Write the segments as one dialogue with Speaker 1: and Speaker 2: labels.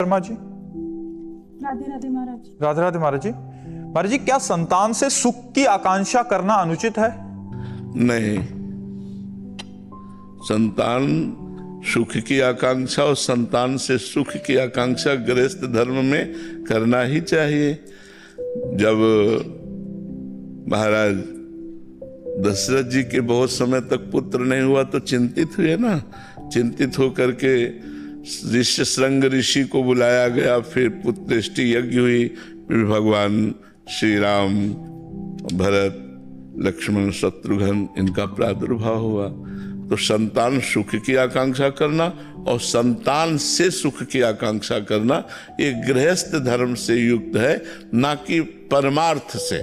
Speaker 1: शर्मा जी।
Speaker 2: राधे राधे महाराज।
Speaker 1: राधे राधे महाराज जी। महाराज जी, क्या संतान से सुख की आकांक्षा करना अनुचित है?
Speaker 3: नहीं, संतान सुख की आकांक्षा और संतान से सुख की आकांक्षा गृहस्थ धर्म में करना ही चाहिए। जब महाराज दशरथ जी के बहुत समय तक पुत्र नहीं हुआ तो चिंतित हुए ना। चिंतित होकर के ऋष्यशृंग ऋषि को बुलाया गया, फिर पुत्रेष्टि यज्ञ हुई, फिर भगवान श्री राम, भरत, लक्ष्मण, शत्रुघ्न इनका प्रादुर्भाव हुआ। तो संतान सुख की आकांक्षा करना और संतान से सुख की आकांक्षा करना ये गृहस्थ धर्म से युक्त है, ना कि परमार्थ से।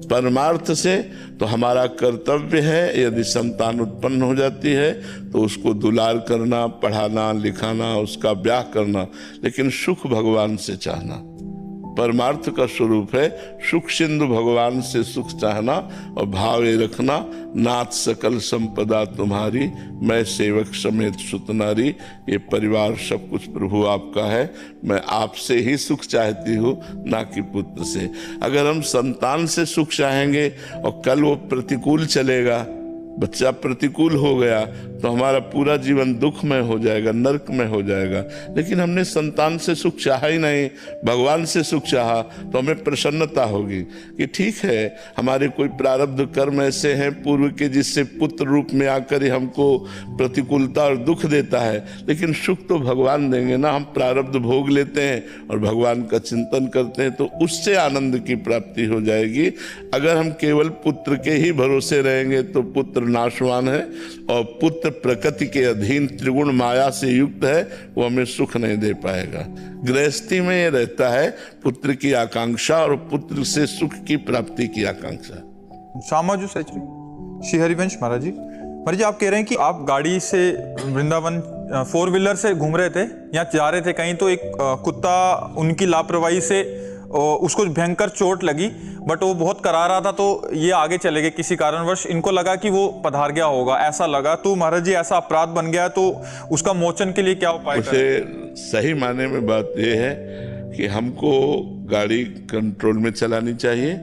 Speaker 3: परमार्थ से तो हमारा कर्तव्य है, यदि संतान उत्पन्न हो जाती है तो उसको दुलार करना, पढ़ाना, लिखाना, उसका ब्याह करना, लेकिन सुख भगवान से चाहना। परमार्थ का स्वरूप है सुख सिंधु भगवान से सुख चाहना और भावे रखना। नाथ सकल संपदा तुम्हारी, मैं सेवक समेत सुत नारी। ये परिवार सब कुछ प्रभु आपका है, मैं आपसे ही सुख चाहती हूँ, ना कि पुत्र से। अगर हम संतान से सुख चाहेंगे और कल वो प्रतिकूल चलेगा, बच्चा प्रतिकूल हो गया, तो हमारा पूरा जीवन दुखमय हो जाएगा, नरक में हो जाएगा। लेकिन हमने संतान से सुख चाहा ही नहीं, भगवान से सुख चाहा, तो हमें प्रसन्नता होगी कि ठीक है, हमारे कोई प्रारब्ध कर्म ऐसे हैं पूर्व के, जिससे पुत्र रूप में आकर ही हमको प्रतिकूलता और दुख देता है। लेकिन सुख तो भगवान देंगे ना। हम प्रारब्ध भोग लेते हैं और भगवान का चिंतन करते हैं, तो उससे आनंद की प्राप्ति हो जाएगी। अगर हम केवल पुत्र के ही भरोसे रहेंगे तो पुत्र नाशवान है, और पुत्र प्रकृति के अधीन त्रिगुण माया से युक्त है, वो हमें सुख नहीं दे पाएगा। गृहस्थी में ये रहता है पुत्र की आकांक्षा और पुत्र से सुख की प्राप्ति की आकांक्षा।
Speaker 1: श्यामाजू सेचरी, श्री हरिवंश महाराज जी। महाराज जी, आप कह रहे हैं कि आप गाड़ी से वृंदावन 4 व्हीलर से घूम रहे थे या जा रहे थे कहीं, तो एक कुत्ता उनकी लापरवाही से उसको भयंकर चोट लगी, बट वो बहुत करा रहा था, तो ये आगे चले गए किसी कारणवश। इनको लगा कि वो पधार गया होगा, ऐसा लगा। तो महाराज जी, ऐसा अपराध बन गया तो उसका मोचन के लिए क्या उपाय करें?
Speaker 3: उसे सही माने में बात यह है कि हमको गाड़ी कंट्रोल में चलानी चाहिए,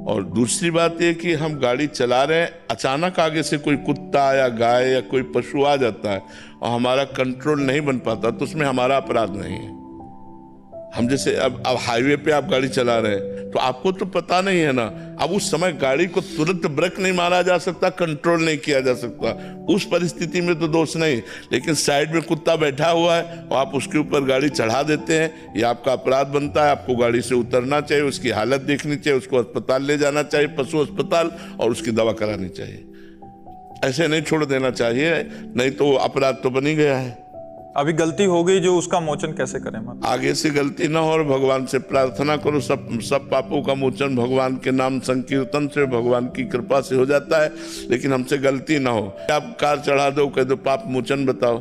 Speaker 3: और दूसरी बात यह कि हम गाड़ी चला रहे हैं, अचानक आगे से कोई कुत्ता या गाय या कोई पशु आ जाता है और हमारा कंट्रोल नहीं बन पाता, तो उसमें हमारा अपराध नहीं है। हम जैसे अब हाईवे पे आप गाड़ी चला रहे हैं तो आपको तो पता नहीं है ना, अब उस समय गाड़ी को तुरंत ब्रेक नहीं मारा जा सकता, कंट्रोल नहीं किया जा सकता, उस परिस्थिति में तो दोष नहीं। लेकिन साइड में कुत्ता बैठा हुआ है और आप उसके ऊपर गाड़ी चढ़ा देते हैं, ये आपका अपराध बनता है। आपको गाड़ी से उतरना चाहिए, उसकी हालत देखनी चाहिए, उसको अस्पताल ले जाना चाहिए, पशु अस्पताल, और उसकी दवा करानी चाहिए। ऐसे नहीं छोड़ देना चाहिए, नहीं तो अपराध तो बन ही गया है।
Speaker 1: अभी गलती हो गई जो उसका मोचन कैसे करें?
Speaker 3: आगे से गलती ना हो और भगवान से प्रार्थना करो। सब पापों का मोचन भगवान के नाम संकीर्तन से, भगवान की कृपा से हो जाता है। लेकिन हमसे गलती ना हो। आप कार चढ़ा दो, कह दो पाप मोचन बताओ।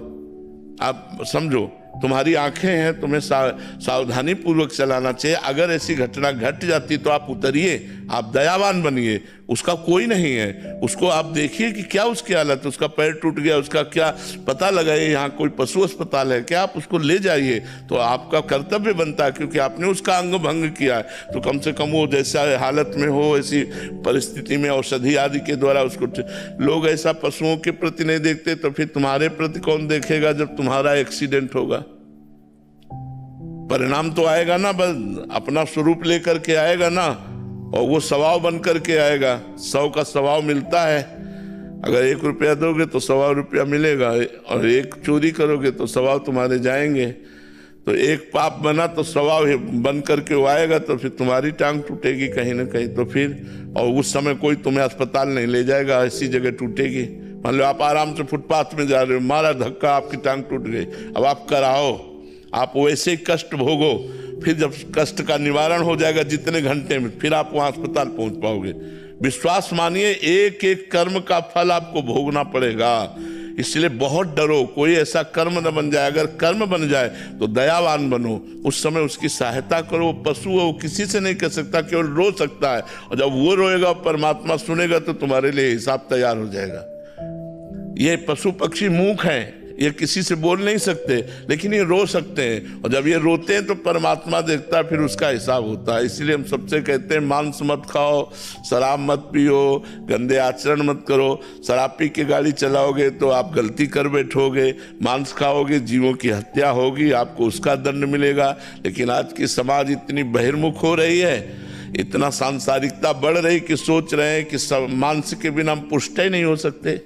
Speaker 3: आप समझो, तुम्हारी आंखें हैं, तुम्हें सावधानी पूर्वक चलाना चाहिए। अगर ऐसी घटना घट जाती तो आप उतरिए, आप दयावान बनिए। उसका कोई नहीं है, उसको आप देखिए कि क्या उसकी हालत, उसका पैर टूट गया, उसका क्या पता लगाइए, यहाँ कोई पशु अस्पताल है क्या, आप उसको ले जाइए। तो आपका कर्तव्य बनता है, क्योंकि आपने उसका अंग भंग किया है, तो कम से कम वो जैसा हालत में हो, ऐसी परिस्थिति में औषधि आदि के द्वारा उसको। लोग ऐसा पशुओं के प्रति नहीं देखते, तो फिर तुम्हारे प्रति कौन देखेगा जब तुम्हारा एक्सीडेंट होगा? परिणाम तो आएगा ना, बस अपना स्वरूप लेकर के आएगा ना, और वो स्वभाव बन करके आएगा। 100 का स्वभाव मिलता है। अगर 1 रुपया दोगे तो 100 रुपया मिलेगा, और 1 चोरी करोगे तो स्वभाव तुम्हारे जाएंगे। तो 1 पाप बना तो स्वभाव बन करके वो आएगा, तो फिर तुम्हारी टांग टूटेगी कहीं ना कहीं। तो फिर, और उस समय कोई तुम्हें अस्पताल नहीं ले जाएगा, ऐसी जगह टूटेगी। मान लो आप आराम से फुटपाथ में जा रहे हो, मारा धक्का, आपकी टांग टूट गई। अब आप कराओ, आप वैसे ही कष्ट भोगो, फिर जब कष्ट का निवारण हो जाएगा जितने घंटे में, फिर आप वहां अस्पताल पहुंच पाओगे। विश्वास मानिए, एक एक कर्म का फल आपको भोगना पड़ेगा। इसलिए बहुत डरो, कोई ऐसा कर्म न बन जाए। अगर कर्म बन जाए तो दयावान बनो, उस समय उसकी सहायता करो। पशु है, वो किसी से नहीं कर सकता, केवल रो सकता है, और जब वो रोएगा परमात्मा सुनेगा तो तुम्हारे लिए हिसाब तैयार हो जाएगा। ये पशु पक्षी मूक हैं, ये किसी से बोल नहीं सकते, लेकिन ये रो सकते हैं, और जब ये रोते हैं तो परमात्मा देखता है, फिर उसका हिसाब होता है। इसलिए हम सबसे कहते हैं मांस मत खाओ, शराब मत पियो, गंदे आचरण मत करो। शराब पी के गाड़ी चलाओगे तो आप गलती कर बैठोगे, मांस खाओगे जीवों की हत्या होगी, आपको उसका दंड मिलेगा। लेकिन आज की समाज इतनी बहिर्मुख हो रही है, इतना सांसारिकता बढ़ रही कि सोच रहे हैं कि मांस के बिना हम पुष्ट ही नहीं हो सकते।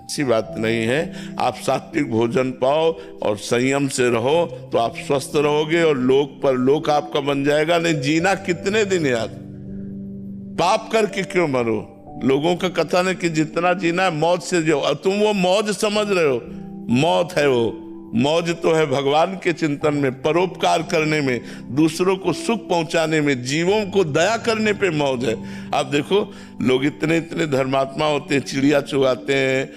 Speaker 3: ऐसी बात नहीं है। आप सात्विक भोजन पाओ और संयम से रहो तो आप स्वस्थ रहोगे, और लोक पर लोक आपका बन जाएगा। नहीं जीना कितने दिन यार, पाप करके क्यों मरो? लोगों का कथन है कि जितना जीना है मौज से जियो, और तुम वो मौज समझ रहे हो, मौत है वो। मौज तो है भगवान के चिंतन में, परोपकार करने में, दूसरों को सुख पहुंचाने में, जीवों को दया करने पे मौज है। आप देखो लोग इतने इतने धर्मात्मा होते हैं, चिड़िया चुगाते हैं,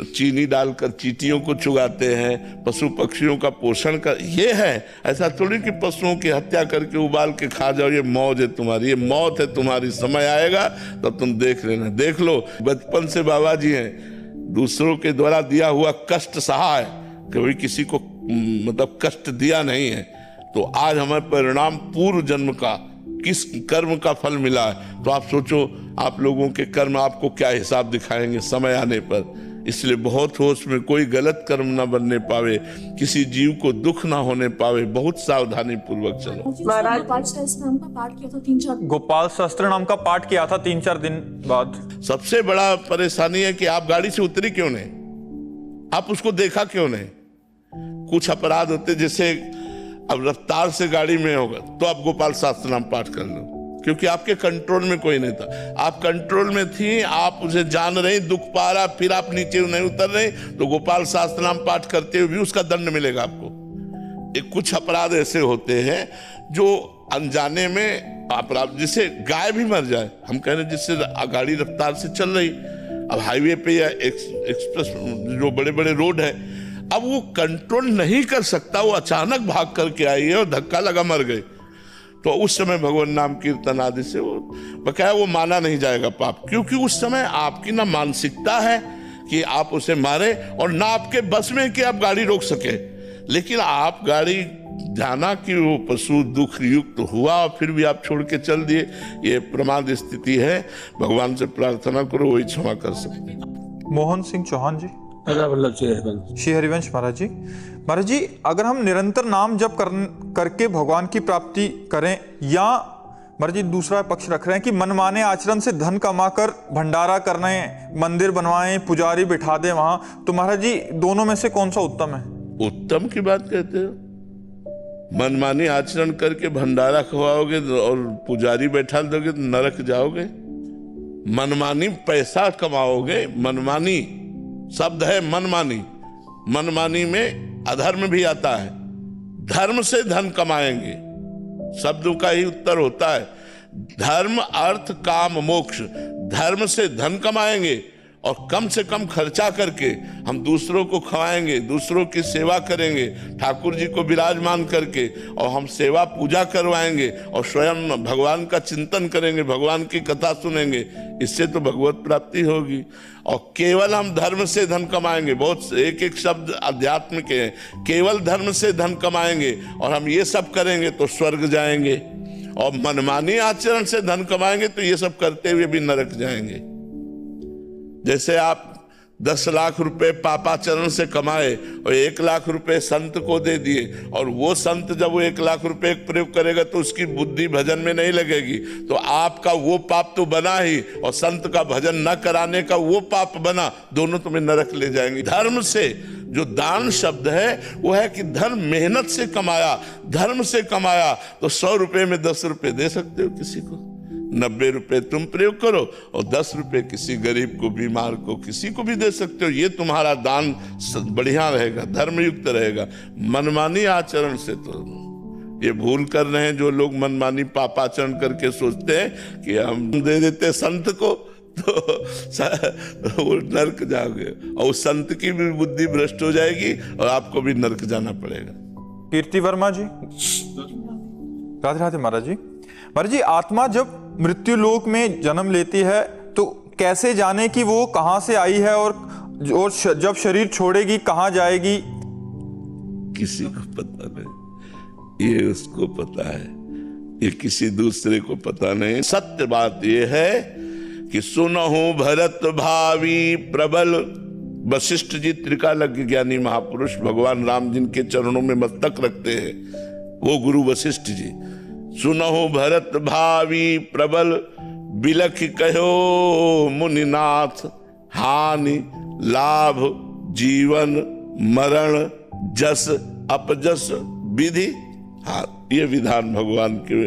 Speaker 3: चीनी डालकर चींटियों को चुगाते हैं, पशु पक्षियों का पोषण कर, ये है। ऐसा थोड़ी कि पशुओं की हत्या करके उबाल के खा जाओ, ये मौज है तुम्हारी, ये मौत है तुम्हारी। समय आएगा तब तुम देख लेना। देख लो बचपन से बाबा जी हैं, दूसरों के द्वारा दिया हुआ कष्ट सहा है, कभी किसी को मतलब कष्ट दिया नहीं है। तो आज हमें परिणाम पूर्व जन्म का, किस कर्म का फल मिला है। तो आप सोचो आप लोगों के कर्म आपको क्या हिसाब दिखाएंगे समय आने पर। इसलिए बहुत होश में, कोई गलत कर्म ना बनने पावे, किसी जीव को दुख ना होने पावे, बहुत सावधानी पूर्वक चलो।
Speaker 2: महाराज गोपाल शास्त्र नाम का पाठ किया था 3-4
Speaker 1: गोपाल शास्त्र नाम का पाठ किया था 3-4 दिन बाद।
Speaker 3: सबसे बड़ा परेशानी है कि आप गाड़ी से उतरी क्यों नहीं, आप उसको देखा क्यों नहीं। कुछ अपराध होते, जैसे अब रफ्तार से गाड़ी में होगा तो आप गोपाल शास्त्र नाम पाठ कर लो, क्योंकि आपके कंट्रोल में कोई नहीं था। आप कंट्रोल में थी, आप उसे जान रहे, दुख पा रहा, फिर आप नीचे नहीं उतर रहे, तो गोपाल शास्त्र नाम पाठ करते हुए भी उसका दंड मिलेगा आपको। कुछ अपराध ऐसे होते हैं जो अनजाने में अपराध, जिससे गाय भी मर जाए। हम कह रहे हैं जिससे गाड़ी रफ्तार से चल रही, अब हाईवे पे या एक्सप्रेस जो बड़े बड़े रोड है, अब वो कंट्रोल नहीं कर सकता, वो अचानक भाग करके आई है और धक्का लगा मर गई, तो उस समय भगवान नाम कीर्तन आदि से वो बकाया वो माना नहीं जाएगा पाप, क्योंकि उस समय आपकी ना मानसिकता है कि आप उसे मारे, और ना आपके बस में कि आप गाड़ी रोक सके। लेकिन आप गाड़ी जाना कि वो पशु दुख युक्त हुआ और फिर भी आप छोड़ के चल दिए, ये प्रमाद स्थिति है। भगवान से प्रार्थना करो, वही क्षमा कर सकते हैं।
Speaker 1: मोहन सिंह चौहान जी। श्री हरिवंश महाराज जी। महाराज जी, अगर हम निरंतर नाम जप करके भगवान की प्राप्ति करें, या महाराज जी दूसरा पक्ष रख रहे हैं कि मनमाने आचरण से धन कमाकर भंडारा करना है, मंदिर बनवाएं, पुजारी बिठा दें वहां, तो महाराज जी दोनों में से कौन सा उत्तम है?
Speaker 3: उत्तम की बात कहते हो? मनमानी आचरण करके भंडारा खवाओगे और पुजारी बैठा दोगे तो नरक जाओगे। मनमानी पैसा कमाओगे, मनमानी शब्द है मनमानी, मनमानी में अधर्म भी आता है। धर्म से धन कमाएंगे, शब्दों का ही उत्तर होता है। धर्म अर्थ काम मोक्ष, धर्म से धन कमाएंगे और कम से कम खर्चा करके हम दूसरों को खवाएंगे, दूसरों की सेवा करेंगे, ठाकुर जी को विराजमान करके, और हम सेवा पूजा करवाएंगे और स्वयं भगवान का चिंतन करेंगे, भगवान की कथा सुनेंगे। इससे तो भगवत प्राप्ति होगी। और केवल हम धर्म से धन कमाएंगे, बहुत एक एक शब्द अध्यात्म के हैं, केवल धर्म से धन कमाएंगे और हम ये सब करेंगे तो स्वर्ग जाएंगे, और मनमानी आचरण से धन कमाएंगे तो ये सब करते हुए भी नरक जाएंगे। जैसे आप 10 लाख रुपए पापाचरण से कमाए और 1 लाख रुपए संत को दे दिए, और वो संत जब वो 1 लाख रुपए प्रयोग करेगा तो उसकी बुद्धि भजन में नहीं लगेगी, तो आपका वो पाप तो बना ही, और संत का भजन न कराने का वो पाप बना, दोनों तुम्हें नरक ले जाएंगे। धर्म से जो दान शब्द है वो है कि धन मेहनत से कमाया, धर्म से कमाया, तो 100 रुपए में 10 रुपए दे सकते हो किसी को, 90 रुपए तुम प्रयोग करो और 10 रुपए किसी गरीब को, बीमार को, किसी को भी दे सकते हो। ये तुम्हारा दान बढ़िया रहेगा, धर्मयुक्त रहेगा। मनमानी आचरण से तो ये भूल कर रहे हैं जो लोग मनमानी पापाचरण करके सोचते हैं कि हम दे देते संत को तो वो नरक जाओगे, और उस संत की भी बुद्धि भ्रष्ट हो जाएगी और आपको भी नरक जाना पड़ेगा।
Speaker 1: कीर्ति वर्मा जी। राधे राधे महाराज जी। महाराज जी, आत्मा जब मृत्यु लोक में जन्म लेती है तो कैसे जाने कि वो कहाँ से आई है और और जब शरीर छोड़ेगी कहाँ जाएगी?
Speaker 3: किसी को पता नहीं, ये उसको पता है, ये किसी दूसरे को पता नहीं। सत्य बात ये है कि सुनहु भरत भावी प्रबल। वशिष्ठ जी त्रिकालज्ञ ज्ञानी महापुरुष, भगवान राम जिनके चरणों में मस्तक रखते हैं, वो गुरु वशिष्ठ जी। सुनहु भरत भावी प्रबल, बिलख कहो मुनिनाथ, हानि लाभ जीवन मरण जस अपजस विधि। हाँ, ये विधान भगवान के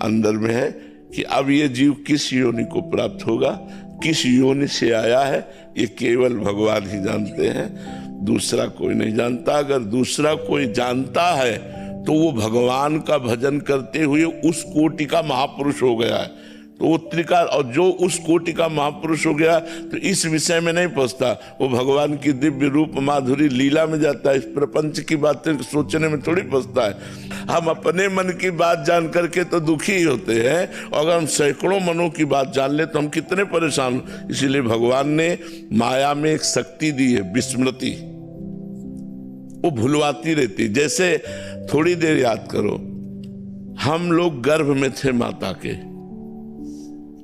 Speaker 3: अंदर में है कि अब ये जीव किस योनि को प्राप्त होगा, किस योनि से आया है, ये केवल भगवान ही जानते हैं, दूसरा कोई नहीं जानता। अगर दूसरा कोई जानता है तो वो भगवान का भजन करते हुए उस कोटि का महापुरुष हो गया है। तो वो त्रिकाल, और जो उस कोटि का महापुरुष हो गया तो इस विषय में नहीं पहुंचता, वो भगवान की दिव्य रूप माधुरी लीला में जाता है, इस प्रपंच की बातें सोचने में थोड़ी पहुंचता है। हम अपने मन की बात जान करके तो दुखी ही होते हैं, और अगर हम सैकड़ों मनों की बात जान ले तो हम कितने परेशान। इसीलिए भगवान ने माया में एक शक्ति दी है, विस्मृति, वो भुलवाती रहती। जैसे थोड़ी देर याद करो, हम लोग गर्भ में थे माता के,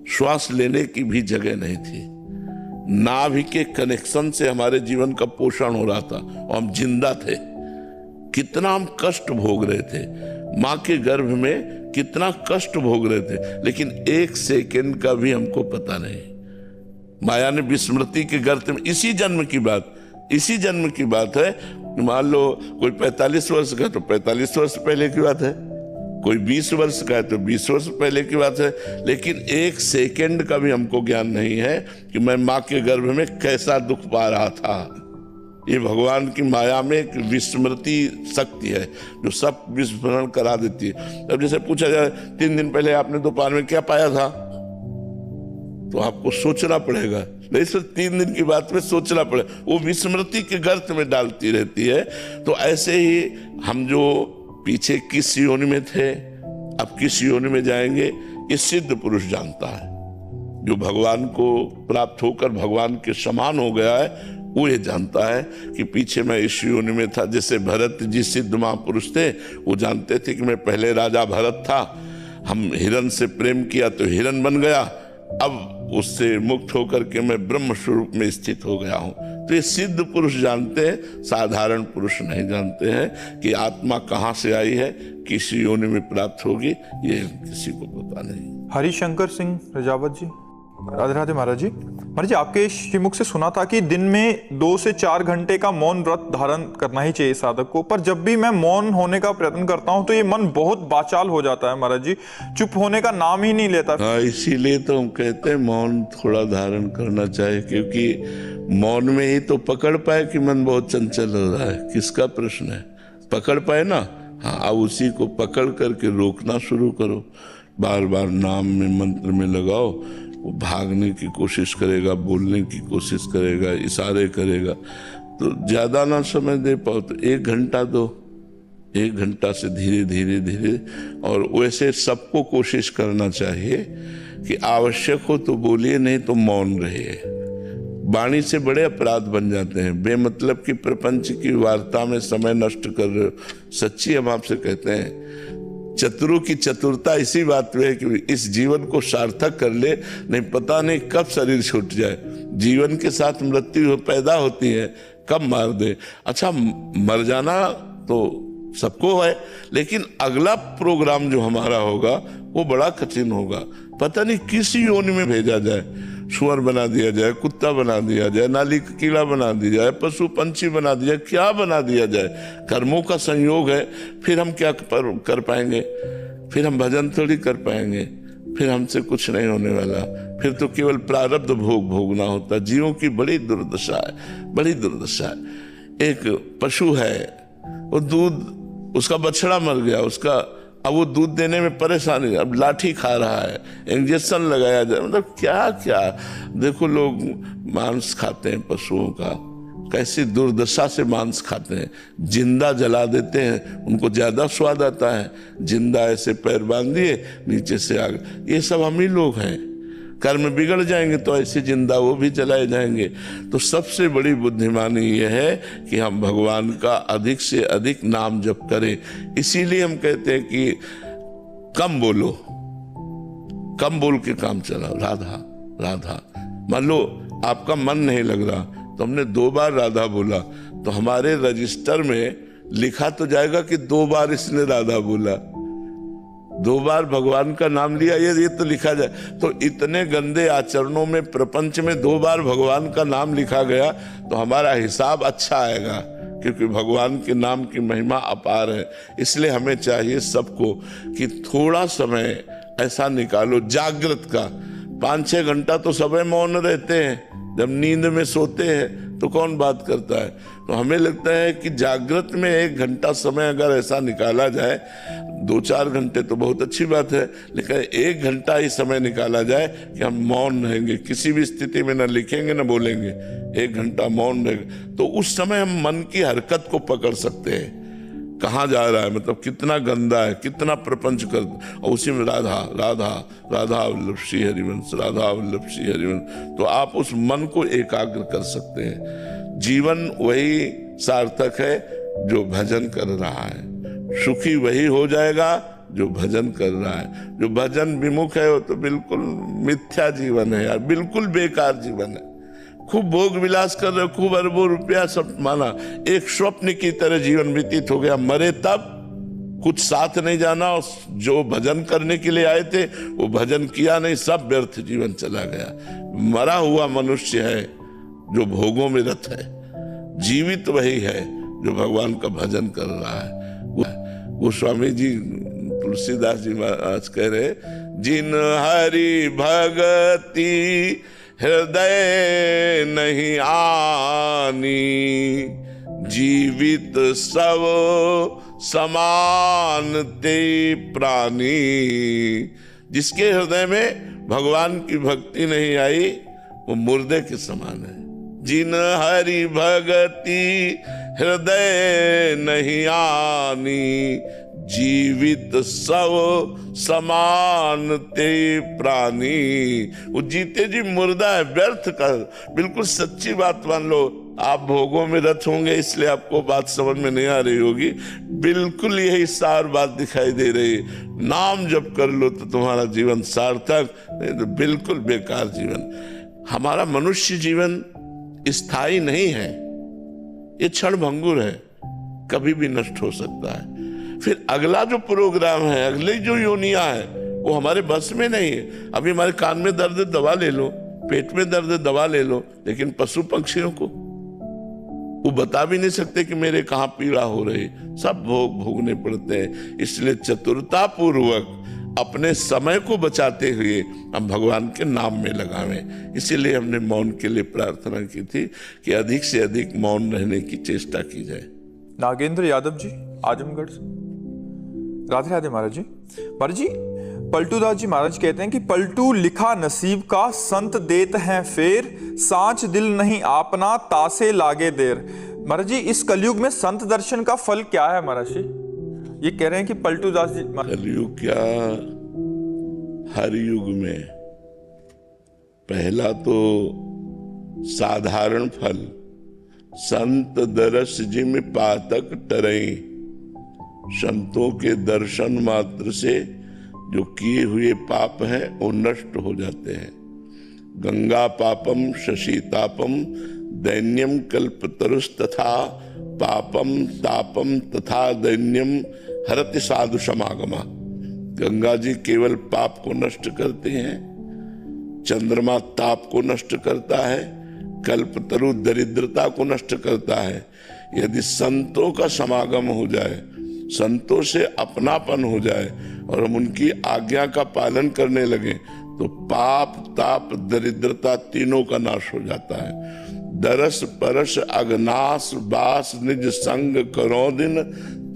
Speaker 3: श्वास लेने की भी जगह नहीं थी, नाभि के कनेक्शन से हमारे जीवन का पोषण हो रहा था और हम जिंदा थे। कितना हम कष्ट भोग रहे थे, मां के गर्भ में कितना कष्ट भोग रहे थे, लेकिन एक सेकंड का भी हमको पता नहीं। माया ने विस्मृति के गर्त में, इसी जन्म की बात है। मान लो कोई 45 वर्ष का तो 45 वर्ष पहले की बात है, कोई 20 वर्ष का है तो 20 वर्ष पहले की बात है, लेकिन एक सेकंड का भी हमको ज्ञान नहीं है कि मैं मां के गर्भ में कैसा दुख पा रहा था। ये भगवान की माया में एक विस्मृति शक्ति है जो सब विस्मरण करा देती है। अब जैसे पूछा जाए 3 दिन पहले आपने दोपहर में क्या पाया था, तो आपको सोचना पड़ेगा, नहीं सिर्फ 3 दिन की बात में सोचना पड़ेगा, वो विस्मृति के गर्त में डालती रहती है। तो ऐसे ही हम जो पीछे किस योनि में थे, अब किस योनि में जाएंगे, ये सिद्ध पुरुष जानता है। जो भगवान को प्राप्त होकर भगवान के समान हो गया है, वो ये जानता है कि पीछे मैं इस योनि में था। जैसे भरत जी सिद्ध महापुरुष थे, वो जानते थे कि मैं पहले राजा भरत था, हम हिरण से प्रेम किया तो हिरण बन गया, अब उससे मुक्त होकर के मैं ब्रह्म स्वरूप में स्थित हो गया हूं। तो ये सिद्ध पुरुष जानते हैं, साधारण पुरुष नहीं जानते हैं कि आत्मा कहाँ से आई है, किस योनि में प्राप्त होगी, ये किसी को पता नहीं।
Speaker 1: हरिशंकर सिंह रजावत जी, राधे राधे महाराज जी। महाराज जी, आपके श्रीमुख से सुना था कि दिन में 2 से 4 घंटे का मौन व्रत धारण करना ही चाहिए साधक को, पर जब भी मैं मौन होने का प्रयत्न करता हूं तो ये मन बहुत बाचाल हो जाता है महाराज जी, चुप होने का नाम ही नहीं लेता।
Speaker 3: हाँ, इसीलिए तो हम कहते हैं मौन थोड़ा धारण करना चाहिए, क्योंकि मौन में ही तो पकड़ पाए कि मन बहुत चंचल हो रहा है। किसका प्रश्न है, पकड़ पाए ना। हाँ, अब उसी को पकड़ करके रोकना शुरू करो, बार बार नाम में मंत्र में लगाओ। वो भागने की कोशिश करेगा, बोलने की कोशिश करेगा, इशारे करेगा, तो ज़्यादा ना समय दे पाओ तो 1 घंटा दो, 1 घंटा से धीरे धीरे धीरे। और वैसे सबको कोशिश करना चाहिए कि आवश्यक हो तो बोलिए, नहीं तो मौन रहिए। वाणी से बड़े अपराध बन जाते हैं, बेमतलब की प्रपंच की वार्ता में समय नष्ट कर रहे हो। सच्ची हम आपसे कहते हैं, चतुरों की चतुरता इसी बात में है कि इस जीवन को सार्थक कर ले, नहीं पता नहीं कब शरीर छूट जाए। जीवन के साथ मृत्यु पैदा होती है, कब मार दे। अच्छा, मर जाना तो सबको है, लेकिन अगला प्रोग्राम जो हमारा होगा वो बड़ा कठिन होगा। पता नहीं किस योनि में भेजा जाए, सुअर बना दिया जाए, कुत्ता बना दिया जाए, नाली का कीड़ा बना दिया जाए, पशु पंछी बना दिया, क्या बना दिया जाए। कर्मों का संयोग है, फिर हम क्या कर पाएंगे, फिर हम भजन थोड़ी कर पाएंगे, फिर हमसे कुछ नहीं होने वाला, फिर तो केवल प्रारब्ध भोग भोगना होता। जीवों की बड़ी दुर्दशा है, बड़ी दुर्दशा है। एक पशु है, वो दूध, उसका बछड़ा मर गया, उसका अब वो दूध देने में परेशानी, अब लाठी खा रहा है, इंजेक्शन लगाया जाए, मतलब क्या क्या। देखो लोग मांस खाते हैं पशुओं का, कैसी दुर्दशा से मांस खाते हैं। जिंदा जला देते हैं, उनको ज्यादा स्वाद आता है। जिंदा ऐसे पैर बांध दिए, नीचे से आग, ये सब हम ही लोग हैं। कर्म बिगड़ जाएंगे तो ऐसे जिंदा वो भी चलाए जाएंगे। तो सबसे बड़ी बुद्धिमानी यह है कि हम भगवान का अधिक से अधिक नाम जप करें। इसीलिए हम कहते हैं कि कम बोलो, कम बोल के काम चलाओ। राधा राधा, मान लो आपका मन नहीं लग रहा तो हमने 2 बार राधा बोला तो हमारे रजिस्टर में लिखा तो जाएगा कि 2 बार इसने राधा बोला, 2 बार भगवान का नाम लिया, ये तो लिखा जाए। तो इतने गंदे आचरणों में प्रपंच में 2 बार भगवान का नाम लिखा गया तो हमारा हिसाब अच्छा आएगा, क्योंकि भगवान के नाम की महिमा अपार है। इसलिए हमें चाहिए सबको कि थोड़ा समय ऐसा निकालो जागृत का। 5-6 घंटा तो सब मौन रहते हैं, जब नींद में सोते हैं तो कौन बात करता है। तो हमें लगता है कि जागृत में 1 घंटा समय अगर ऐसा निकाला जाए, 2-4 घंटे तो बहुत अच्छी बात है, लेकिन 1 घंटा ही समय निकाला जाए कि हम मौन रहेंगे, किसी भी स्थिति में न लिखेंगे न बोलेंगे, 1 घंटा मौन रहेंगे। तो उस समय हम मन की हरकत को पकड़ सकते हैं, कहाँ जा रहा है, मतलब कितना गंदा है, कितना प्रपंच कर, और उसी में राधा राधा राधा वल्लभ श्री हरिवंश, राधा वल्लभ श्री हरिवंश। तो आप उस मन को एकाग्र कर सकते हैं। जीवन वही सार्थक है जो भजन कर रहा है, सुखी वही हो जाएगा जो भजन कर रहा है। जो भजन विमुख है वो तो बिल्कुल मिथ्या जीवन है यार, बिल्कुल बेकार जीवन है। खूब भोग विलास कर रहे, खूब अरबों रुपया सब माना, एक स्वप्न की तरह जीवन व्यतीत हो गया। मरे तब कुछ साथ नहीं जाना, और जो भजन करने के लिए आए थे वो भजन किया नहीं, सब व्यर्थ जीवन चला गया। मरा हुआ मनुष्य है जो भोगों में रत है, जीवित वही है जो भगवान का भजन कर रहा है। वो स्वामी जी तुलसीदास जी महाराज कह रहे, जिन हरि भगति हृदय नहीं आनी, जीवित सब समान ते प्राणी। जिसके हृदय में भगवान की भक्ति नहीं आई वो मुर्दे के समान है। जिन हरि भगति हृदय नहीं आनी, जीवित सब समान ते प्राणी। वो जीते जी मुर्दा है, व्यर्थ का, बिल्कुल सच्ची बात मान लो। आप भोगों में रत होंगे इसलिए आपको बात समझ में नहीं आ रही होगी, बिल्कुल यही सार बात दिखाई दे रही। नाम जप कर लो तो तुम्हारा जीवन सार्थक, नहीं तो बिल्कुल बेकार जीवन। हमारा मनुष्य जीवन स्थायी नहीं है, ये क्षण भंगुर है, कभी भी नष्ट हो सकता है। फिर अगला जो प्रोग्राम है, अगली जो योनिया है, वो हमारे बस में नहीं है। अभी हमारे कान में दर्द है दवा ले लो, पेट में दर्द है दवा ले लो, लेकिन पशु पक्षियों को वो बता भी नहीं सकते कि मेरे कहाँ पीड़ा हो रही, सब भोगने पड़ते हैं। इसलिए चतुरता पूर्वक अपने समय को बचाते हुए हम भगवान के नाम में लगावें। इसीलिए हमने मौन के लिए प्रार्थना की थी कि अधिक से अधिक मौन रहने की चेष्टा की जाए।
Speaker 1: नागेंद्र यादव जी आजमगढ़ से, राधे राधे महाराज जी। महाराज जी, पलटू दास जी महाराज कहते हैं कि पलटू लिखा नसीब का, संत देत हैं फेर, सांच दिल नहीं आपना, तासे लागे देर। महाराज जी, इस कलयुग में संत दर्शन का फल क्या है महाराज जी? ये कह रहे हैं कि पलटू दास जी।
Speaker 3: कलयुग क्या, हर युग में पहला तो साधारण फल, संत दरस जिम पातक टरई। संतों के दर्शन मात्र से जो किए हुए पाप हैं वो नष्ट हो जाते हैं। गंगा पापम शशितापम दैन्यम कल्पतरुष तथा, पापम तापम तथा दैन्यम हरति साधु समागमा। गंगा जी केवल पाप को नष्ट करते हैं, चंद्रमा ताप को नष्ट करता है, कल्पतरु दरिद्रता को नष्ट करता है। यदि संतों का समागम हो जाए, संतों से अपनापन हो जाए और हम उनकी आज्ञा का पालन करने लगे तो पाप ताप दरिद्रता तीनों का नाश हो जाता है। दरस परस अगनास बास निज संग करो दिन,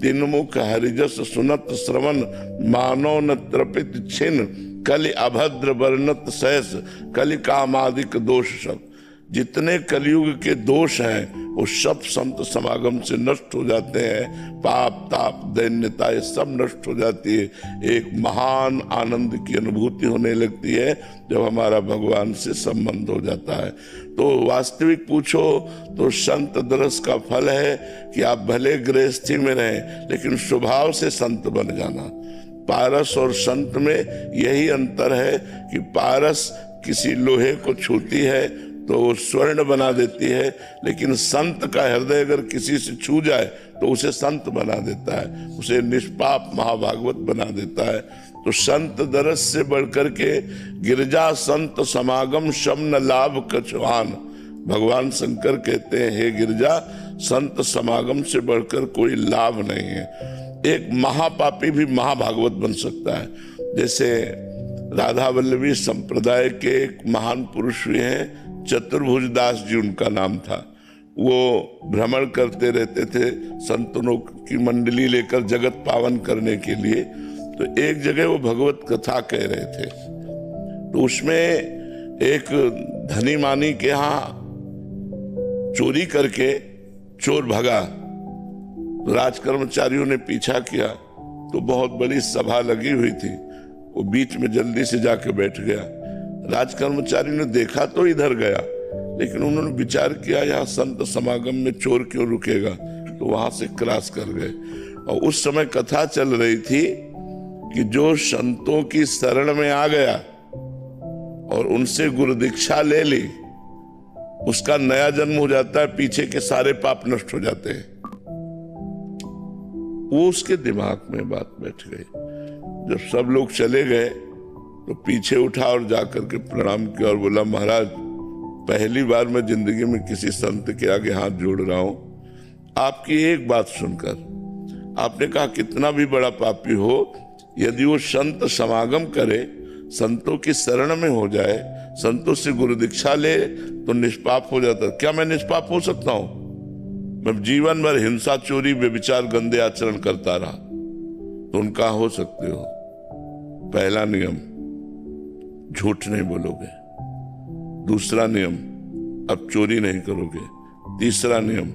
Speaker 3: तीन मुख हरिजस सुनत श्रवण मानो न त्रपित छिन, कलि अभद्र वर्णत सहस कलि कामादिक दोष सब। जितने कलयुग के दोष हैं वो सब संत समागम से नष्ट हो जाते हैं। पाप ताप दैन्यता ये सब नष्ट हो जाती है। एक महान आनंद की अनुभूति होने लगती है जब हमारा भगवान से संबंध हो जाता है। तो वास्तविक पूछो तो संत दरस का फल है कि आप भले गृहस्थी में रहें लेकिन स्वभाव से संत बन जाना। पारस और संत में यही अंतर है कि पारस किसी लोहे को छूती है तो वो स्वर्ण बना देती है, लेकिन संत का हृदय अगर किसी से छू जाए तो उसे संत बना देता है, उसे निष्पाप महाभागवत बना देता है। तो संत दरस से बढ़कर के गिरजा संत समागम शम न लाभ कछुआन। भगवान शंकर कहते हैं हे गिरजा, संत समागम से बढ़कर कोई लाभ नहीं है। एक महापापी भी महाभागवत बन सकता है। जैसे राधा वल्लभी संप्रदाय के एक महान पुरुष हुए हैं, चतुर्भुज दास जी उनका नाम था। वो भ्रमण करते रहते थे संतों की मंडली लेकर जगत पावन करने के लिए। तो एक जगह वो भगवत कथा कह रहे थे, तो उसमें एक धनी मानी के यहाँ चोरी करके चोर भगा। तो राजकर्मचारियों ने पीछा किया तो बहुत बड़ी सभा लगी हुई थी, वो बीच में जल्दी से जाके बैठ गया। राजकर्मचारी ने देखा तो इधर गया, लेकिन उन्होंने विचार किया यहाँ संत समागम में चोर क्यों रुकेगा, तो वहां से क्रॉस कर गए। और उस समय कथा चल रही थी कि जो संतों की शरण में आ गया और उनसे गुरु दीक्षा ले ली, उसका नया जन्म हो जाता है, पीछे के सारे पाप नष्ट हो जाते हैं। वो उसके दिमाग में बात बैठ गई। जब सब लोग चले गए तो पीछे उठा और जाकर के प्रणाम किया और बोला, महाराज पहली बार मैं जिंदगी में किसी संत के आगे हाथ जोड़ रहा हूं। आपकी एक बात सुनकर, आपने कहा कितना भी बड़ा पापी हो, यदि वो संत समागम करे, संतों की शरण में हो जाए, संतों से गुरु दीक्षा ले तो निष्पाप हो जाता। क्या मैं निष्पाप हो सकता हूं? मैं जीवन भर हिंसा चोरी व्यभिचार गंदे आचरण करता रहा, तो उनका हो सकते हो। पहला नियम, झूठ नहीं बोलोगे। दूसरा नियम, अब चोरी नहीं करोगे। तीसरा नियम,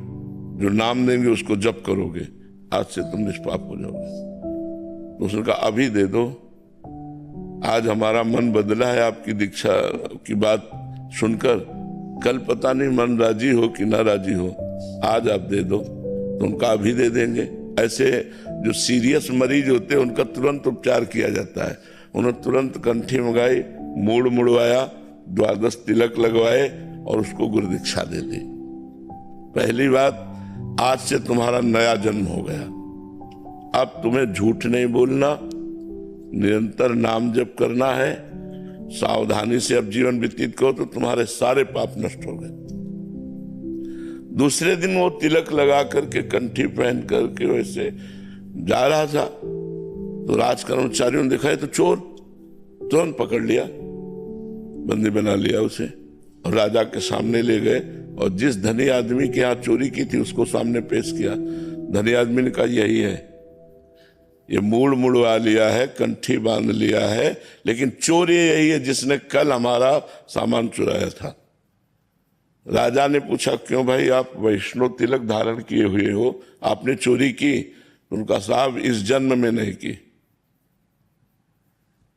Speaker 3: जो नाम देंगे उसको जप करोगे, आज से तुम निष्पाप हो जाओगे। तो उसने कहा अभी दे दो, आज हमारा मन बदला है आपकी दीक्षा की बात सुनकर, कल पता नहीं मन राजी हो कि ना राजी हो, आज आप दे दो। तो उनका अभी दे देंगे। ऐसे जो सीरियस मरीज होते हैं उनका तुरंत उपचार किया जाता है। उन्होंने तुरंत कंठी मंगाई, मूड मुड़वाया, 12 तिलक लगवाए और उसको गुरु दीक्षा दे दी। पहली बात, आज से तुम्हारा नया जन्म हो गया। अब तुम्हें झूठ नहीं बोलना, निरंतर नाम जप करना है, सावधानी से अब जीवन व्यतीत करो तो तुम्हारे सारे पाप नष्ट हो गए। दूसरे दिन वो तिलक लगा करके कंठी पहन करके वैसे जा रहा था, तो राजकर्मचारियों ने देखा है तो चोर, तुरंत पकड़ लिया, बंदी बना लिया उसे और राजा के सामने ले गए। और जिस धनी आदमी के यहाँ चोरी की थी उसको सामने पेश किया। धनी आदमी ने कहा यही है, ये मूड मुड़वा लिया है, कंठी बांध लिया है, लेकिन चोर यही है जिसने कल हमारा सामान चुराया था। राजा ने पूछा क्यों भाई, आप वैष्णव तिलक धारण किए हुए हो, आपने चोरी की? उनका साहब इस जन्म में नहीं की।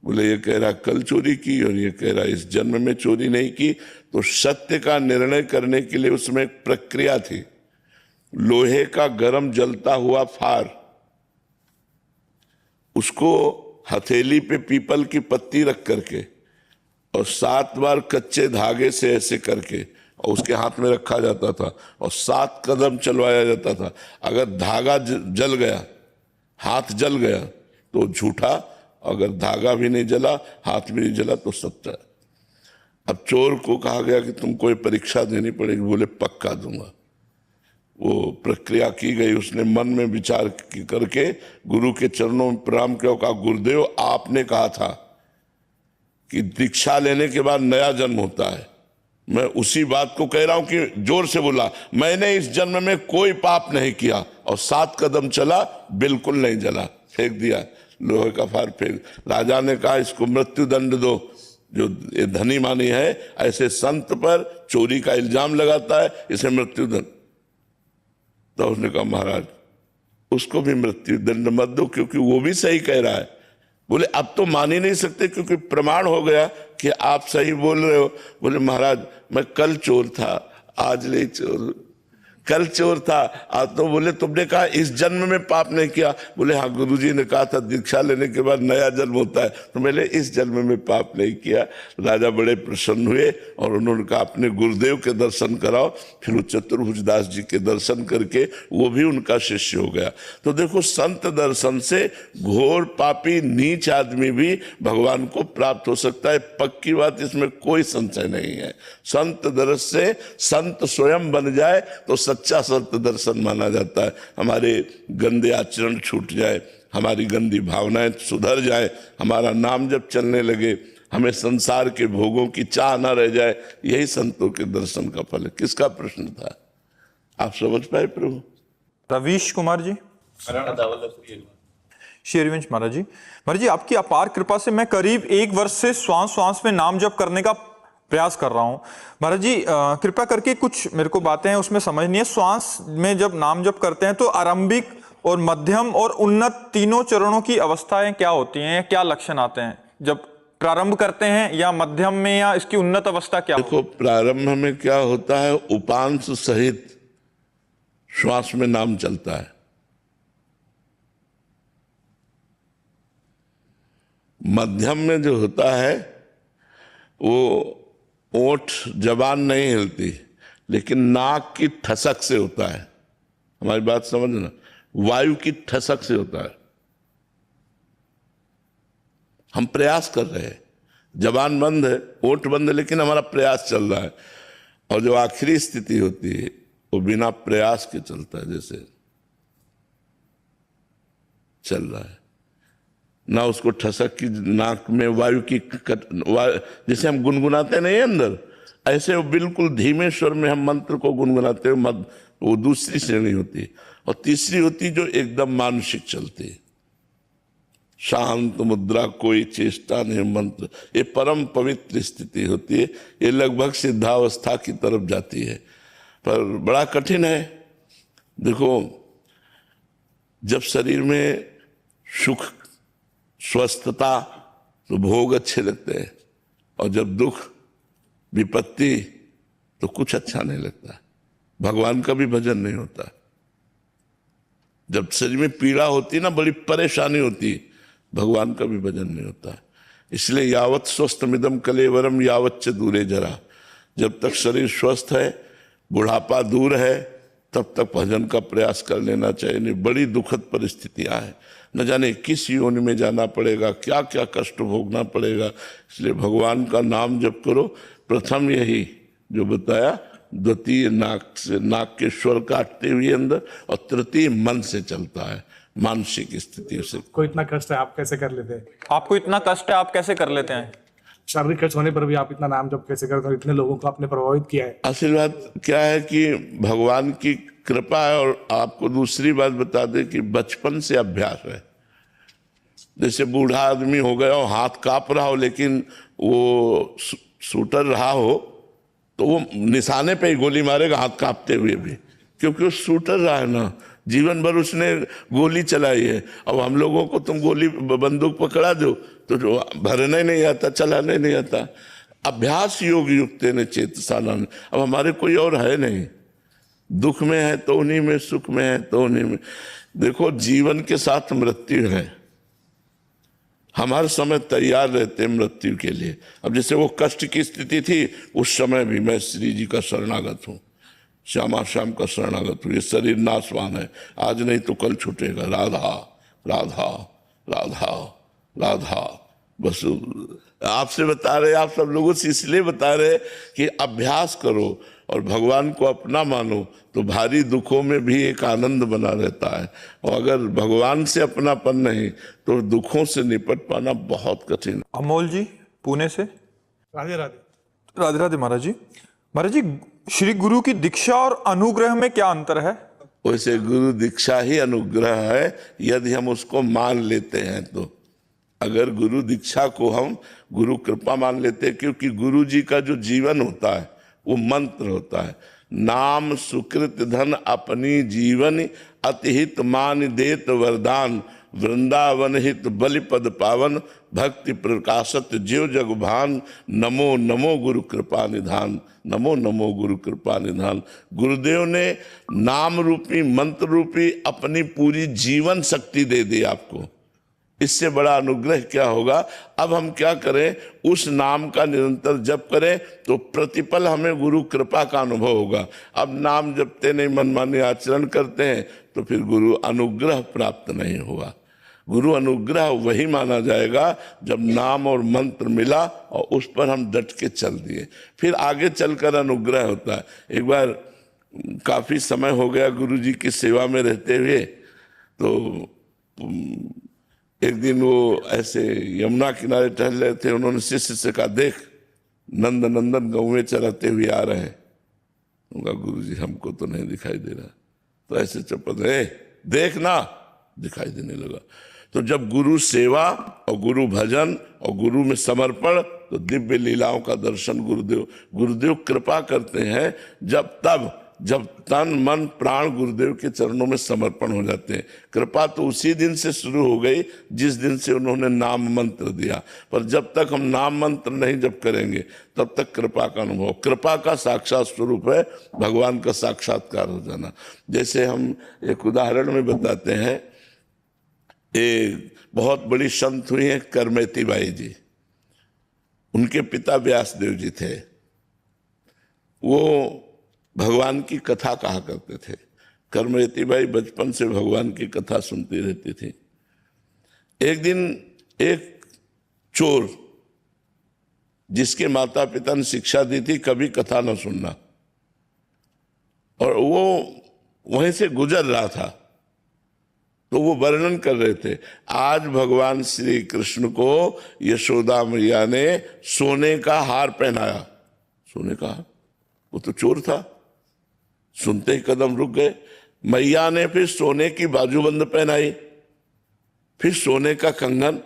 Speaker 3: बोले ये कह रहा कल चोरी की और ये कह रहा इस जन्म में चोरी नहीं की। तो सत्य का निर्णय करने के लिए उसमें एक प्रक्रिया थी। लोहे का गरम जलता हुआ फार, उसको हथेली पे पीपल की पत्ती रख करके और 7 बार कच्चे धागे से ऐसे करके और उसके हाथ में रखा जाता था और 7 कदम चलवाया जाता था। अगर धागा जल गया, हाथ जल गया तो झूठा, अगर धागा भी नहीं जला, हाथ भी नहीं जला तो सच्चा। अब चोर को कहा गया कि तुमको ये परीक्षा देनी पड़ेगी। बोले पक्का दूंगा। वो प्रक्रिया की गई, उसने मन में विचार करके गुरु के चरणों में प्रणाम किया, कहा गुरुदेव आपने कहा था कि दीक्षा लेने के बाद नया जन्म होता है, मैं उसी बात को कह रहा हूं कि जोर से बोला, मैंने इस जन्म में कोई पाप नहीं किया। और 7 कदम चला, बिल्कुल नहीं जला, फेंक दिया लोहे का फार फेंक। राजा ने कहा इसको मृत्यु दंड दो, जो धनी मानी है ऐसे संत पर चोरी का इल्जाम लगाता है, इसे मृत्यु दंड। तो उसने कहा महाराज उसको भी मृत्यु दंड मत दो, क्योंकि वो भी सही कह रहा है। बोले अब तो मान ही नहीं सकते क्योंकि प्रमाण हो गया कि आप सही बोल रहे हो। बोले महाराज मैं कल चोर था, आज नहीं चोर, कल चोर था आज। तो बोले तुमने कहा इस जन्म में पाप नहीं किया। बोले हाँ गुरुजी ने कहा था दीक्षा लेने के बाद नया जन्म होता है, तो मैंने इस जन्म में पाप नहीं किया। राजा बड़े प्रसन्न हुए और उन्होंने कहा अपने गुरुदेव के दर्शन कराओ। फिर वो चतुर्भुज दास जी के दर्शन करके वो भी उनका शिष्य हो गया। तो देखो संत दर्शन से घोर पापी नीच आदमी भी भगवान को प्राप्त हो सकता है, पक्की बात, इसमें कोई संशय नहीं है। संत दर्शन से संत स्वयं बन जाए तो सच्चा संत दर्शन माना जाता है। हमारे गंदे आचरण छूट जाए, हमारी गंदी भावनाएं सुधर जाए, हमारा नाम जब चलने लगे, हमें संसार के भोगों की चाह न रह जाए, यही संतों के दर्शन का फल है। किसका प्रश्न था, आप समझ पाए प्रभु?
Speaker 1: रवीश कुमार जी। श्री हरिवंश महाराज जी, महाराज जी आपकी अपार कृपा से मैं करीब 1 वर्ष से श्वास श्वास में नाम जप करने का प्रयास कर रहा हूँ। महाराज जी कृपा करके कुछ मेरे को बातें हैं उसमें समझनी है। श्वास में जब नाम जप करते हैं तो आरंभिक और मध्यम और उन्नत तीनों चरणों की अवस्थाएं क्या होती हैं, क्या लक्षण आते हैं जब प्रारंभ करते हैं, या मध्यम में, या इसकी उन्नत अवस्था क्या?
Speaker 3: देखो प्रारंभ में क्या होता है, उपांश सहित श्वास में नाम चलता है। मध्यम में जो होता है वो ओठ जबान नहीं हिलती, लेकिन नाक की ठसक से होता है। हमारी बात समझना, वायु की ठसक से होता है। हम प्रयास कर रहे हैं, जबान बंद है, ओठ बंद है, लेकिन हमारा प्रयास चल रहा है। और जो आखिरी स्थिति होती है वो बिना प्रयास के चलता है, जैसे चल रहा है ना, उसको ठसक की, नाक में वायु की जैसे हम गुनगुनाते नहीं अंदर, ऐसे वो बिल्कुल धीमे स्वर में हम मंत्र को गुनगुनाते हैं। वो दूसरी श्रेणी होती है। और तीसरी होती जो एकदम मानसिक चलती है, शांत मुद्रा, कोई चेष्टा नहीं, मंत्र। ये परम पवित्र स्थिति होती है। ये लगभग सिद्धावस्था की तरफ जाती है, पर बड़ा कठिन है। देखो जब शरीर में सुख स्वस्थता तो भोग अच्छे लगते हैं, और जब दुख विपत्ति तो कुछ अच्छा नहीं लगता। भगवान का भी भजन नहीं होता। जब शरीर में पीड़ा होती ना, बड़ी परेशानी होती, भगवान का भी भजन नहीं होता। इसलिए यावत स्वस्थमिदम कलेवरम यावत च दूरे जरा, जब तक शरीर स्वस्थ है, बुढ़ापा दूर है, तब तक भजन का प्रयास कर लेना चाहिए। नहीं बड़ी दुखद परिस्थितियां हैं, न जाने किस योनि में जाना पड़ेगा, क्या क्या कष्ट भोगना पड़ेगा। इसलिए भगवान का नाम जप करो। प्रथम यही जो बताया, द्वितीय नाक से, नाक के स्वर काटते हुए अंदर, और तृतीय मन से चलता है, मानसिक स्थिति से।
Speaker 4: आपको इतना कष्ट है, आप कैसे कर लेते हैं?
Speaker 1: आपको इतना कष्ट है, आप कैसे कर लेते हैं?
Speaker 4: शारीरिक कष्ट होने पर भी आप इतना नाम जप कैसे करते हो? इतने लोगों को आपने प्रभावित किया है।
Speaker 3: असल बात क्या है कि भगवान की कृपा है। और आपको दूसरी बात बता दें कि बचपन से अभ्यास है। जैसे बूढ़ा आदमी हो गया और हाथ कांप रहा हो, लेकिन वो शूटर रहा हो तो वो निशाने पे ही गोली मारेगा, हाथ कांपते हुए भी, क्योंकि वो शूटर रहा है ना, जीवन भर उसने गोली चलाई है। अब हम लोगों को तुम गोली बंदूक पकड़ा दो तो जो भरने नहीं आता, चलाने नहीं आता। अभ्यास योग युक्त ने चेतसाना। अब हमारे कोई और है नहीं, दुख में है तो उन्हीं में, सुख में है तो उन्हीं में। देखो जीवन के साथ मृत्यु है, हम हर समय तैयार रहते हैं मृत्यु के लिए। अब जैसे वो कष्ट की स्थिति थी, उस समय भी मैं श्री जी का शरणागत हूँ, श्यामा श्याम का शरणागत हूँ। ये शरीर नाशवान है, आज नहीं तो कल छूटेगा। राधा राधा राधा राधा। बस आपसे बता रहे, आप सब लोगों से इसलिए बता रहे कि अभ्यास करो और भगवान को अपना मानो, तो भारी दुखों में भी एक आनंद बना रहता है। और अगर भगवान से अपनापन नहीं तो दुखों से निपट पाना बहुत कठिन।
Speaker 1: अमोल जी पुणे से।
Speaker 4: राधे राधे।
Speaker 1: राधे राधे महाराज जी। महाराज जी श्री गुरु की दीक्षा और अनुग्रह में क्या अंतर है?
Speaker 3: वैसे गुरु दीक्षा ही अनुग्रह है, यदि हम उसको मान लेते हैं तो। अगर गुरु दीक्षा को हम गुरु कृपा मान लेते हैं, क्योंकि गुरु जी का जो जीवन होता है वो मंत्र होता है। नाम सुकृत धन अपनी जीवन, अतिहित मान देत वरदान, वृंदावन हित बलि पद पावन, भक्ति प्रकाशत जीव जग भान, नमो नमो गुरु कृपा निधान, नमो नमो गुरु कृपा निधान। गुरुदेव ने नाम रूपी मंत्र रूपी अपनी पूरी जीवन शक्ति दे दी आपको। इससे बड़ा अनुग्रह क्या होगा। अब हम क्या करें, उस नाम का निरंतर जप करें तो प्रतिपल हमें गुरु कृपा का अनुभव होगा। अब नाम जपते नहीं, मनमानी आचरण करते हैं तो फिर गुरु अनुग्रह प्राप्त नहीं हुआ। गुरु अनुग्रह वही माना जाएगा जब नाम और मंत्र मिला और उस पर हम डट के चल दिए, फिर आगे चलकर अनुग्रह होता है। एक बार काफी समय हो गया गुरु जी की सेवा में रहते हुए, तो एक दिन वो ऐसे यमुना किनारे टहल रहे थे। उन्होंने शिष्य से कहा, देख नंद नंदन गौवें चराते हुए आ रहे हैं। उनका गुरु जी हमको तो नहीं दिखाई दे रहा। तो ऐसे चपत है, देख ना, दिखाई देने लगा। तो जब गुरु सेवा और गुरु भजन और गुरु में समर्पण, तो दिव्य लीलाओं का दर्शन गुरुदेव कृपा करते हैं जब तन मन प्राण गुरुदेव के चरणों में समर्पण हो जाते हैं। कृपा तो उसी दिन से शुरू हो गई जिस दिन से उन्होंने नाम मंत्र दिया। पर जब तक हम नाम मंत्र नहीं जप करेंगे तब तक कृपा का अनुभव, कृपा का साक्षात स्वरूप है भगवान का साक्षात्कार हो जाना। जैसे हम एक उदाहरण में बताते हैं, एक बहुत बड़ी संत हुई है करमेती बाई जी। उनके पिता व्यासदेव जी थे। वो भगवान की कथा कहा करते थे। करमेती बाई बचपन से भगवान की कथा सुनती रहती थी। एक दिन एक चोर, जिसके माता पिता ने शिक्षा दी थी कभी कथा न सुनना, और वो वहीं से गुजर रहा था, तो वो वर्णन कर रहे थे, आज भगवान श्री कृष्ण को यशोदा मैया ने सोने का हार पहनाया। सोने का हार? वो तो चोर था। सुनते ही कदम रुक गए। मैया ने फिर सोने की बाजूबंद पहनाई, फिर सोने का कंगन,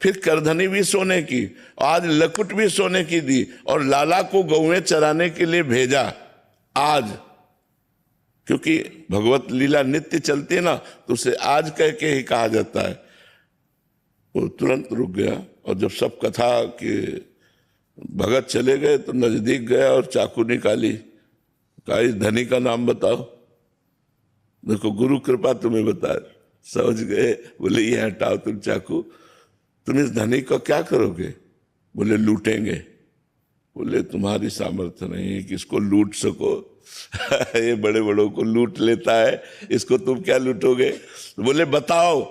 Speaker 3: फिर करधनी भी सोने की, आज लकुट भी सोने की दी, और लाला को गौएं चराने के लिए भेजा। आज क्योंकि भगवत लीला नित्य चलती है ना, तो उसे आज कह के ही कहा जाता है। वो तुरंत रुक गया, और जब सब कथा के भगत चले गए तो नजदीक गया और चाकू निकाली। कहा, इस धनी का नाम बताओ। देखो गुरु कृपा तुम्हें बता, समझ गए। बोले ये हटाओ तुम चाकू, तुम इस धनी को क्या करोगे? बोले लूटेंगे। बोले तुम्हारी सामर्थ्य नहीं है कि इसको लूट सको। ये बड़े बड़ों को लूट लेता है, इसको तुम क्या लूटोगे? बोले बताओ।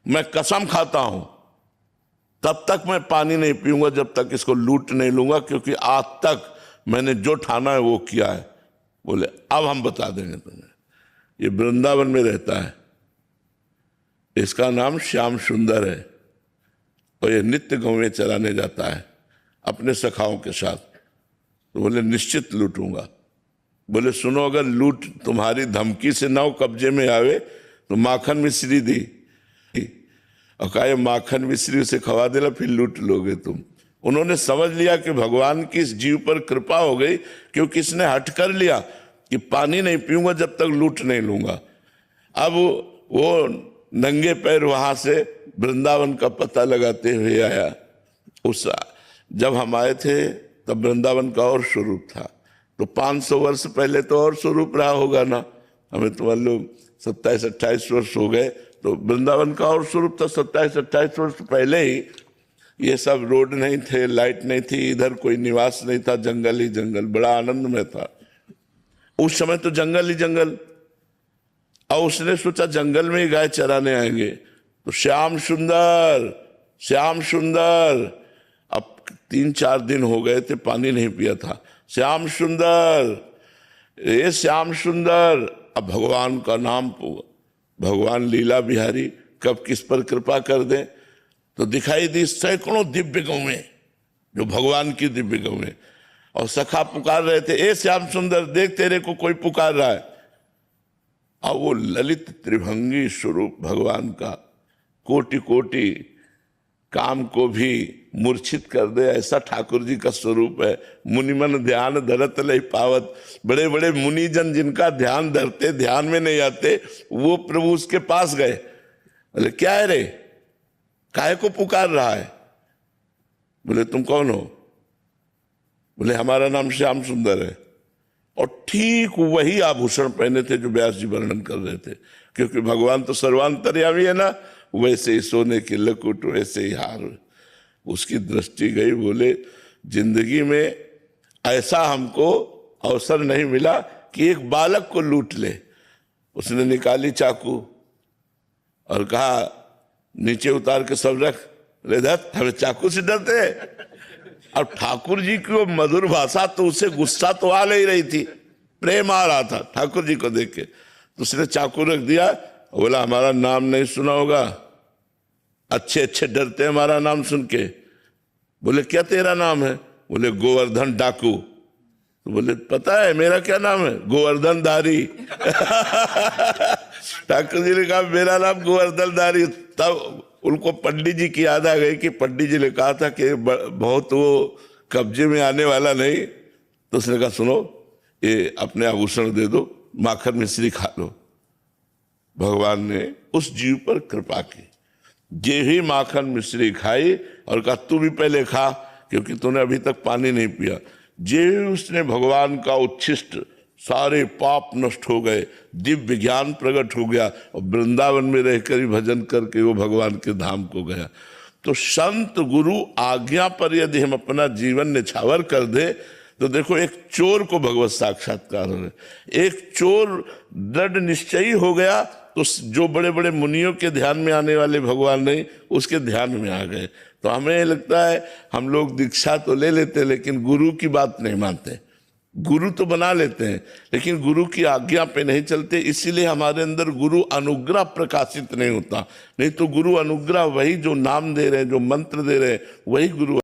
Speaker 3: मैं कसम खाता हूं तब तक मैं पानी नहीं पीऊंगा जब तक इसको लूट नहीं लूंगा, क्योंकि आज तक मैंने जो ठाना है वो किया है। बोले अब हम बता देंगे तुम्हें। ये वृंदावन में रहता है, इसका नाम श्याम सुंदर है, और ये नित्य गौवें चराने जाता है अपने सखाओं के साथ। तो बोले निश्चित लूटूंगा। बोले सुनो, अगर लूट तुम्हारी धमकी से नाव कब्जे में आवे तो माखन मिश्री दी, और कहा माखन मिश्री उसे खवा देना, फिर लूट लोगे तुम। उन्होंने समझ लिया कि भगवान की इस जीव पर कृपा हो गई, क्योंकि इसने हट कर लिया कि पानी नहीं पीऊंगा जब तक लूट नहीं लूंगा। अब वो नंगे पैर वहां से वृंदावन का पता लगाते हुए आया। जब हम आए थे तब वृंदावन का और स्वरूप था। तो 500 वर्ष पहले तो और स्वरूप रहा होगा ना। हमें तो मान लो 27-28 वर्ष हो गए, तो वृंदावन का और स्वरूप था। 27-28 वर्ष पहले ही ये सब रोड नहीं थे, लाइट नहीं थी, इधर कोई निवास नहीं था, जंगल ही जंगल, बड़ा आनंद में था उस समय। तो जंगल ही जंगल। और उसने सोचा जंगल में ही गाय चराने आएंगे, तो श्याम सुंदर, श्याम सुंदर। अब 3-4 दिन हो गए थे, पानी नहीं पिया था। श्याम सुंदर, ये श्याम सुंदर। अब भगवान का नाम, भगवान लीला बिहारी कब किस पर कृपा कर दे। तो दिखाई दी सैकड़ों दिव्य गौएं, जो भगवान की दिव्य गौएं, और सखा पुकार रहे थे, ए श्याम सुंदर देख तेरे को कोई पुकार रहा है। और वो ललित त्रिभंगी स्वरूप भगवान का, कोटि कोटि काम को भी मूर्छित कर दे, ऐसा ठाकुर जी का स्वरूप है। मुनिमन ध्यान धरत लय पावत, बड़े बड़े मुनिजन जिनका ध्यान धरते, ध्यान में नहीं आते, वो प्रभु उसके पास गए। बोले क्या है रे, काहे को पुकार रहा है? बोले तुम कौन हो? बोले हमारा नाम श्याम सुंदर है। और ठीक वही आभूषण पहने थे जो व्यास जी वर्णन कर रहे थे, क्योंकि भगवान तो सर्वांतर्यामी है ना, वैसे ही सोने के लकुट, वैसे ही हार। उसकी दृष्टि गई। बोले जिंदगी में ऐसा हमको अवसर नहीं मिला कि एक बालक को लूट ले। उसने निकाली चाकू और कहा नीचे उतार के सब रख। ले धत, हमें चाकू से डरते हैं। और ठाकुर जी की वो मधुर भाषा, तो उसे गुस्सा तो आ नहीं रही थी, प्रेम आ रहा था ठाकुर जी को देख के। तो उसने चाकू रख दिया, बोला हमारा नाम नहीं सुना होगा, अच्छे अच्छे डरते हैं हमारा नाम सुन के। बोले क्या तेरा नाम है? बोले गोवर्धन डाकू। तो बोले पता है मेरा क्या नाम है? गोवर्धन धारी। ठाकुर जी ने कहा मेरा नाम गोवर्धन धारी। तब उनको पंडित जी की याद आ गई कि पंडित जी ने कहा था कि बहुत वो कब्जे में आने वाला नहीं। तो उसने कहा सुनो, ये अपने आभूषण दे दो, माखन मिश्री खा लो। भगवान ने उस जीव पर कृपा की। जे ही माखन मिश्री खाई और कहा तू भी पहले खा, क्योंकि तूने अभी तक पानी नहीं पिया। जे ही उसने भगवान का उच्छिष्ट, सारे पाप नष्ट हो गए, दिव्य ज्ञान प्रकट हो गया, और वृंदावन में रहकर ही भजन करके वो भगवान के धाम को गया। तो संत गुरु आज्ञा पर यदि हम अपना जीवन निछावर कर दे, तो देखो एक चोर को भगवत साक्षात्कार हो गया। एक चोर दृढ़ निश्चयी हो गया, तो जो बड़े बड़े मुनियों के ध्यान में आने वाले भगवान नहीं, उसके ध्यान में आ गए। तो हमें लगता है हम लोग दीक्षा तो ले लेते, लेकिन गुरु की बात नहीं मानते। गुरु तो बना लेते हैं, लेकिन गुरु की आज्ञा पे नहीं चलते। इसीलिए हमारे अंदर गुरु अनुग्रह प्रकाशित नहीं होता। नहीं तो गुरु अनुग्रह वही जो नाम दे रहे हैं, जो मंत्र दे रहे हैं, वही गुरु